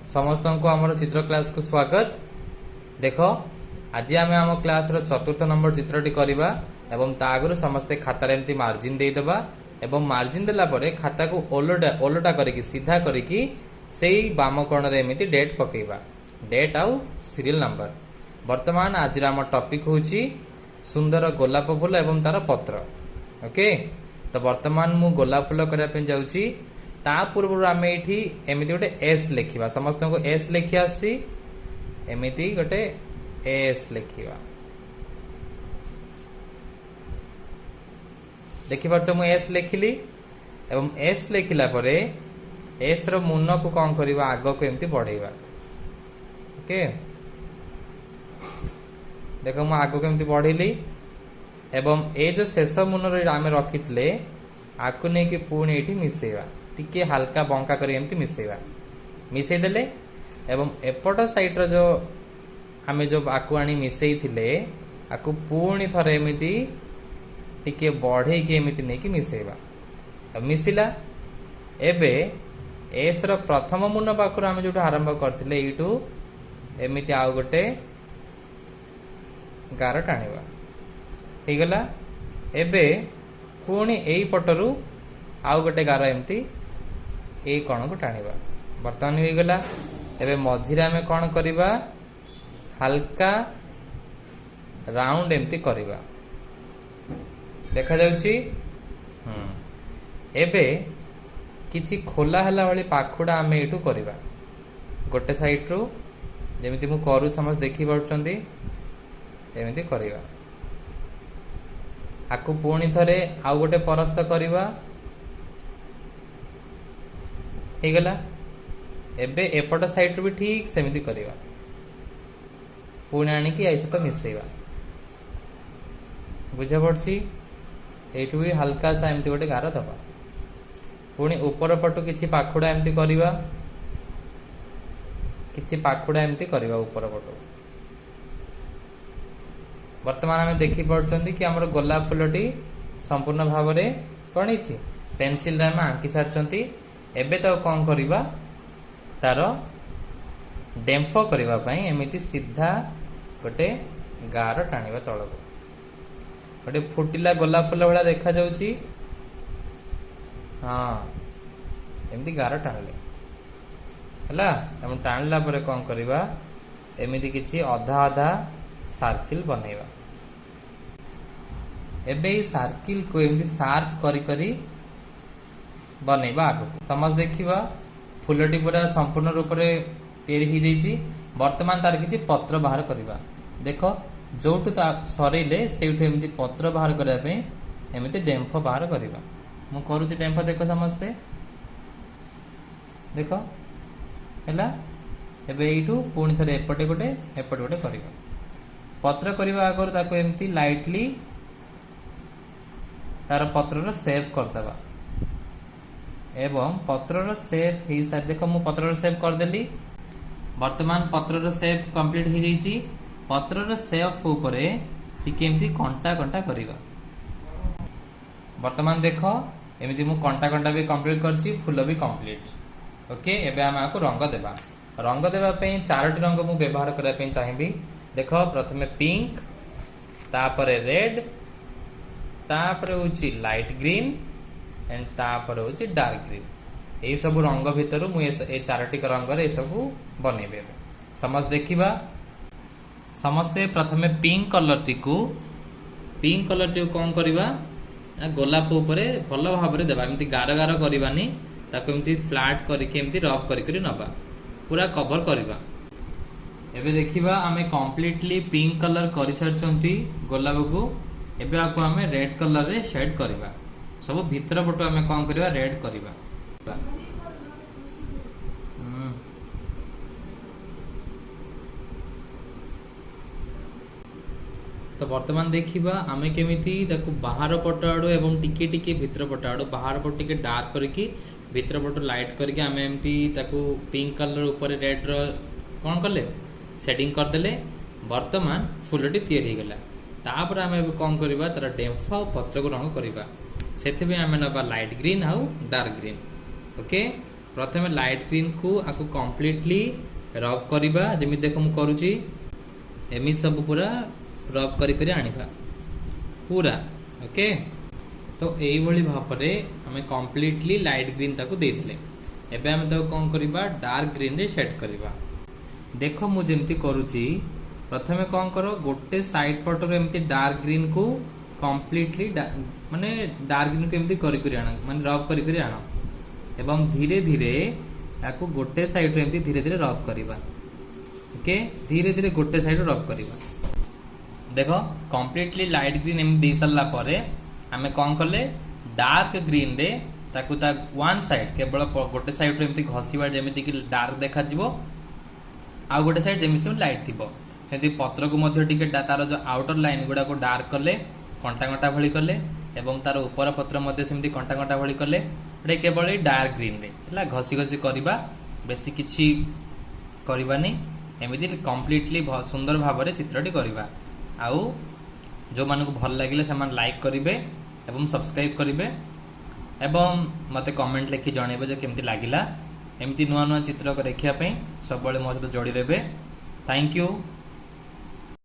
समस्त को आम चित्र क्लास को स्वागत। देख आज आम आम क्लास चतुर्थ नंबर चित्रटी करवा एवं आगु समस्ते खातार एमती मार्जिन देदेबा एवं मार्जिन देला परे खाता को ओलटा करके सीधा करके से बाम कोण रे एमती डेट पकेबा डेट आउ सीरियल नंबर। वर्तमान आज आम टॉपिक होची सुंदर गोलाप फूल एवं तार पत्र। ओके तो वर्तमान मु गोलाप फूल करने जाऊँगी ता पूर्व आम ये एमती गोटे एस लिखा समस्त को एस लिखी आसी एमती गोटे एस लिखा देखिपार मुझे एस लिखिली एवं एस लिखला परे एस रो मुन को कौन करवा आग को एमती बढ़ेगा। ओके देख मु आग को एमती बढ़ेली एवं ए जो शेष मुन आम रखी आकु नहीं कि पुणी ये मिसेवा टिके हल्का बंका कर एमती मिसेवा मिसेदेले एवं एपट साइड जो आम जो आकु आनी मिसई थिले आकु पुणी थरे एमती टिके बढ़े कि एमती नहीं कि मिसेवा मिसिला एबे एस रो प्रथम मुन पाखर आम जो आरंभ करथिले एटू एमती आउ गोटे गार टाणिबा हो गला। एबे पुणी एई पटरु आउ गोटे गार एमती ए कण को टाणिबा वर्तमान हो गला। एबे मझिरे आमे कौन करिबा हल्का राउंड एमती करिबा देखा जाउची। एबे किछि खोला हला वाली पाखुडा आमे एटू करिबा गोटे साइड रु जेमिति मु करू समझ देखि पाउछंती एमती करिबा आकु पुणी थरे आउ गोटे परस्त करिबा हो गला। एबे एपट साइड भी ठीक सेमिति करिबा पुणी आनिकी ऐसे तो मिसेबा बुझा पड़छि। एटू भी हल्का सा एमती गोटे गार दबा पुणी ऊपर पटु किछि पाखुडा एमती करिबा किछि पाखुडा एमती करिबा ऊपर पटु। वर्तमान आम देखी पार्टी कि आमर गोलाप फूलटी संपूर्ण भाव में कौन है पेनसिल आम आंकी सारी एबे तो कौन करवा तार डेम्फ करने एमती सीधा गोटे गार टाणिबा तल को गोटे फुटिला गोलाप फूल भाया देखा जाउची। हाँ एमती गार टाणिले हला टाणिला परे कौन करवा एमती किछि अधा अधा सर्किल बनैबा एबे सर्किल को एमती शार्प करी करी बनैबा आगो समझ देखिबा फूलटी पूरा संपूर्ण रूप से तैयारी हो जाइछि। वर्तमान तार किछि पत्र बाहर करबा देख जोटू तो सरेले सेठू एमती पत्र बाहर करबा पे एमती डेम्फ बाहर करबा मु करूछि डेम्फ देख समस्ते देख हैला। एबे एठू पुणी थरे एपटे गोटे करबा पत्र करबा आगर ताको एमती लाइटली तार पत्रर सेव करदबा एवं पत्रर सेव हो सारी देख मु पत्रर सेव करदेली। वर्तमान पत्रर सेव कंप्लीट हो जाइछि। पत्रर सेव ऊपरे टिके एमती कंटा कंटा करबा वर्तमान देख एमती मु कंटा कंटा भी कंप्लीट करछि फूल भी कंप्लीट। ओके एबे हम आको रंग देबा रंग देबा पे चारोटी रंग मु व्यवहार करबा पे चाहिबी देख प्रथमे पिंक तापरे रेड तापरे होची लाइट ग्रीन एंड तापरे होची डार्क ग्रीन ए सब रंग भितर मु ए चारोटी रंग रे सब बनेबे समझ देखिबा समस्ते प्रथमे पिंक कलर टी को कौन करबा गोलाप ऊपर भल भाव में देबा एमती गार गार करबानी ताको एमती फ्लैट करके एमती रफ करी नबा पूरा कवर करबा। एबे देखिबा आमे कंप्लीटली पिंक कलर कर सारचंती गोलाप को एबे आको आमे रेड कलर रे शेड करबा सब भीतर पटो आमे कौन करबा रेड करबा। तो वर्तमान देखिबा आमे केमिति ताको बाहर पट आडो एवं टिके टिके भीतर पट आडो बाहर पट टिके डार्क करके भीतर पट लाइट करके आमे एमती ताको पिंक कलर ऊपर रेड रो कौन कले सेटिंग करदेले वर्तमान फूलटी तैयारी गला। तापर आमे कौन करबा तार डेम्फ पत्र को रंग करबा से आमे नबा लाइट ग्रीन आउ डार्क ग्रीन। ओके प्रथम लाइट ग्रीन को आपको कंप्लीटली रब करवा जमी देख मु करुची एमि सब पूरा रब करी आनिबा पूरा ओके। तो यही भाव आम कंप्लीटली लाइट ग्रीन ताको देथिले एबे आम ताको कौन करबा डार्क ग्रीन रे सेट करबा। देख मु जेमती करुची प्रथमे कौन करो गोटे साइड पटर एमती डार्क ग्रीन को कंप्लीटली माने डार्क ग्रीन को एमती करी आना माने रब करी आना एवं धीरे धीरे याको गोटे साइड रे एमती धीरे धीरे रब करबा ओके। धीरे धीरे गोटे साइड रब करबा। देखो कंप्लीटली लाइट ग्रीन एम दे सरला परे आमे कौन कले डार्क ग्रीन रे ताकू ता वन साइड केवल गोटे साइड रे एमती घसीबा जेमिति कि डार्क देखा जिवो आ गोटे साइड जेमिति लाइट थिबो सेति पत्र को मध्ये टिके तार जो आउटर लाइन गुडा को डार्क करले कंटा कंटा भली करले एवं तार ऊपर पत्र मध्ये सेमति कंटा कंटा भली करले एटा केवल डार्क ग्रीन रे हला घसी घसी करबा बेसी किछि करबानी एमिति कंप्लीटली सुंदर भाबरे चित्रटी करबा। आउ जो मान को भल लगे से लाइक करेंगे एवं सब्सक्राइब करेंगे एवं मते कमेंट लिखि जणेबे जे केमती लागिला एमती नुआ नुआ चित्र को देखिया पे सब बळे मो सहित जोड़ी रेबे। Thank you.